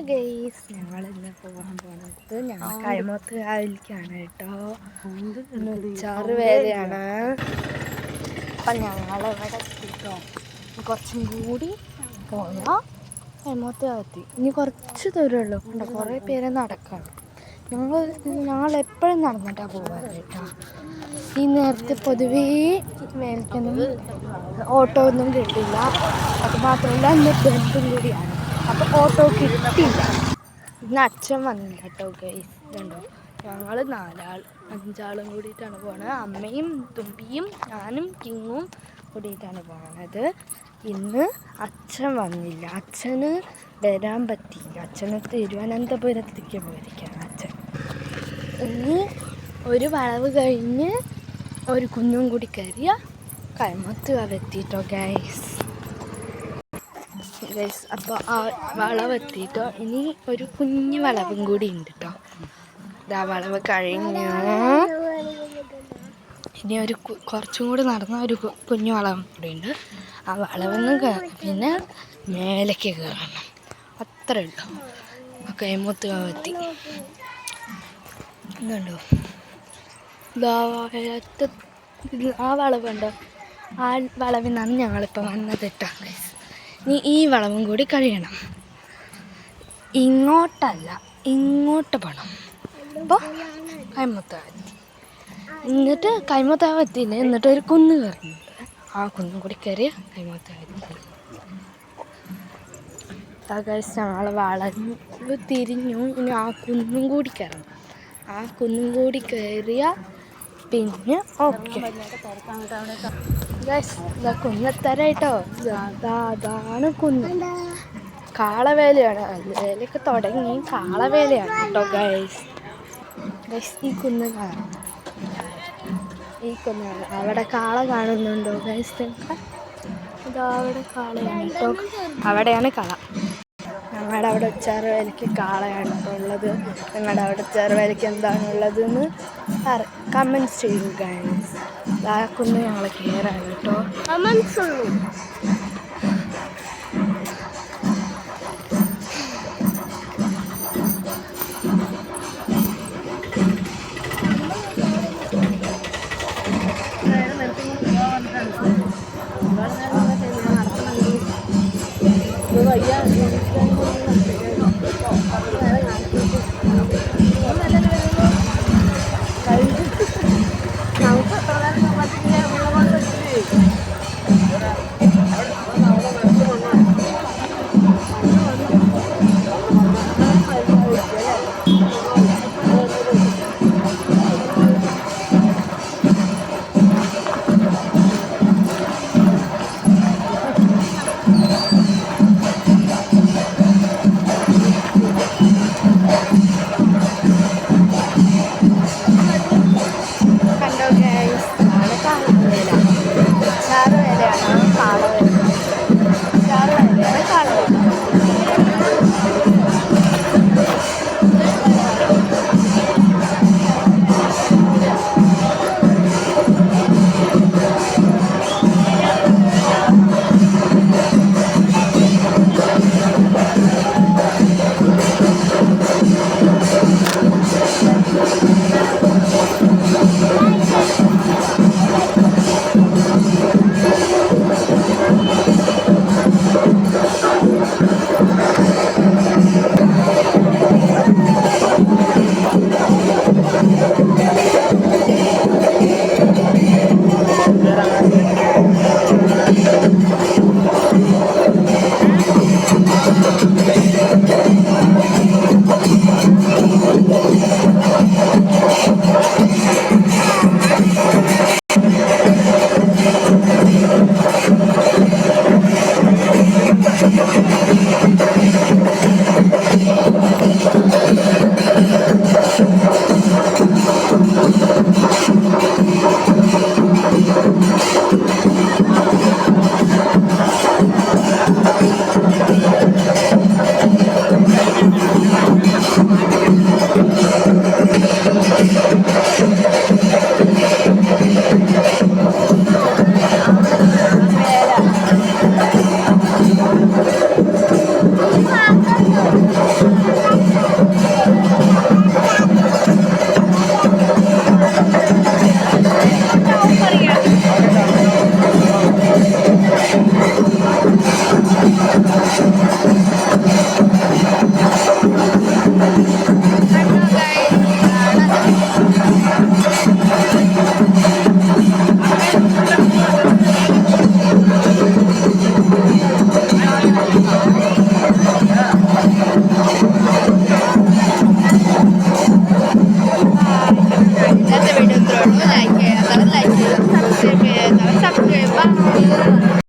Guys ഞങ്ങളിന്ന് പോകാൻ പോണത് ഞങ്ങൾ കൈമത്ത് കായലിലേക്കാണ് കേട്ടോ. ഉച്ചാറ് വേലയാണ്. അപ്പം ഞങ്ങളിവിടെ എത്തിട്ടോ. കുറച്ചും കൂടി പോയാൽ കൈമത്ത് എത്തി. ഇനി കുറച്ച് ദൂരമുള്ളൂ. കണ്ടോ കുറേ പേര് നടക്കണം. ഞങ്ങളെപ്പോഴും നടന്നിട്ടാണ് പോകാറ് കേട്ടോ. ഈ നേരത്തെ പൊതുവേ മേൽക്കൊന്നും ഓട്ടോ ഒന്നും കിട്ടില്ല. അതുമാത്രമല്ല ഇന്ന് ബന്ധും കൂടിയാണ്. അപ്പോൾ ഓട്ടോ കിട്ടിയില്ല. ഇന്ന് അച്ഛൻ വന്നില്ല കേട്ടോ ഗൈസ്. ഇതുണ്ടോ ഞങ്ങൾ 5 ആളും കൂടിയിട്ടാണ് പോണത്. അമ്മയും തുമ്പിയും ഞാനും കിങ്ങും കൂടിയിട്ടാണ് പോണത്. ഇന്ന് അച്ഛൻ വന്നില്ല. അച്ഛന് വരാൻ പറ്റിയില്ല. അച്ഛന് തിരുവനന്തപുരത്തേക്ക് പോയിരിക്കുകയാണ് അച്ഛൻ. ഇനി ഒരു വളവ് കഴിഞ്ഞ് ഒരു കുന്നും കൂടി കയറിയ കൈമത്ത് എത്തിയിട്ടോ ഗൈസ്. അപ്പോൾ ആ വളവെത്തിയിട്ടോ. ഇനി ഒരു കുഞ്ഞു വളവും കൂടി ഉണ്ട് കേട്ടോ. ഇതാ വളവ് കഴിഞ്ഞ് ഇനി ഒരു കുറച്ചും കൂടി നടന്ന ഒരു കുഞ്ഞു വളവും കൂടി ഉണ്ട്. ആ വളവെന്ന് പിന്നെ മേലേക്ക് കയറണം. അത്രേ ഉള്ളൂ. കൈമത്ത് എത്തി. ഇതുണ്ടോ ആ വളവുണ്ടോ? ആ വളവിൽ നിന്നാണ് ഞങ്ങളിപ്പോൾ വന്നത് കേട്ടോ. ഇനി ഈ വളവും കൂടി കഴിയണം. ഇങ്ങോട്ടല്ല ഇങ്ങോട്ട് പോകണം. അപ്പോൾ കൈമത്താവെത്തി. എന്നിട്ട് കൈമത്താവെത്തിയില്ല. എന്നിട്ട് ഒരു കുന്ന് കയറുന്നുണ്ട്. ആ കുന്നും കൂടി കയറിയ കൈമത്താവെത്തി. ഞങ്ങൾ വളവ് തിരിഞ്ഞു. ഇനി ആ കുന്നും കൂടി കയറണം. ആ കുന്നും കൂടി കയറിയ പിന്നെ ഓക്കെ ഗൈസ്. കുന്നത്തരായിട്ടോ. അതാണ് കുന്ന്. കാളവേലയാണ്. വേലയൊക്കെ തുടങ്ങി. കാളവേലയാണ് കേട്ടോ ഗൈസ്. ഈ കുന്ന് കാണും. ഈ കുന്ന് അവിടെ കാള കാണുന്നുണ്ടോ ഗൈസ്? ഇതാ അവിടെ കാളയാണ് കേട്ടോ. അവിടെയാണ് കള. ഞങ്ങളുടെ അവിടെ ഉച്ചാറ് വേലയ്ക്ക് കാളയാണ് ഉള്ളത്. ഞങ്ങളുടെ അവിടെ ഉച്ചാറ് വേലയ്ക്ക് എന്താണുള്ളതെന്ന് കമൻസ് ചെയ്യൂ ഗൈസ്. ഇതാക്കുന്നു ഞങ്ങൾ കയറാണ് കേട്ടോ. കമൻസ് ഉള്ളൂ.